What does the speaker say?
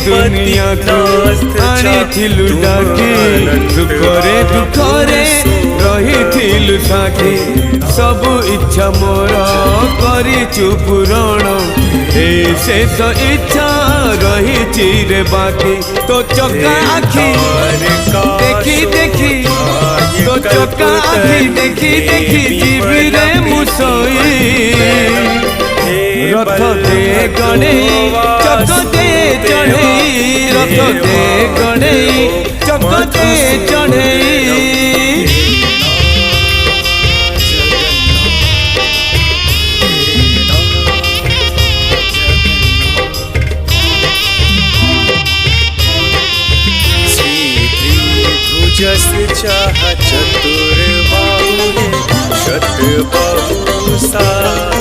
दुनिया को आनिथिलु डाकी दुखरे दुखरे रहिथिलु साथी सबु इच्छा मोर करिचु पूरण ए शेष इच्छा रही रे बाकी तो चका आखी देखी देखी तो चका आखी देखी देखी जीवी रे मुसई रथ दे गणे चक दे चढ़े रथ दे गणे चक दे चढ़े जस चाह चतुर बाहु शत बहु सा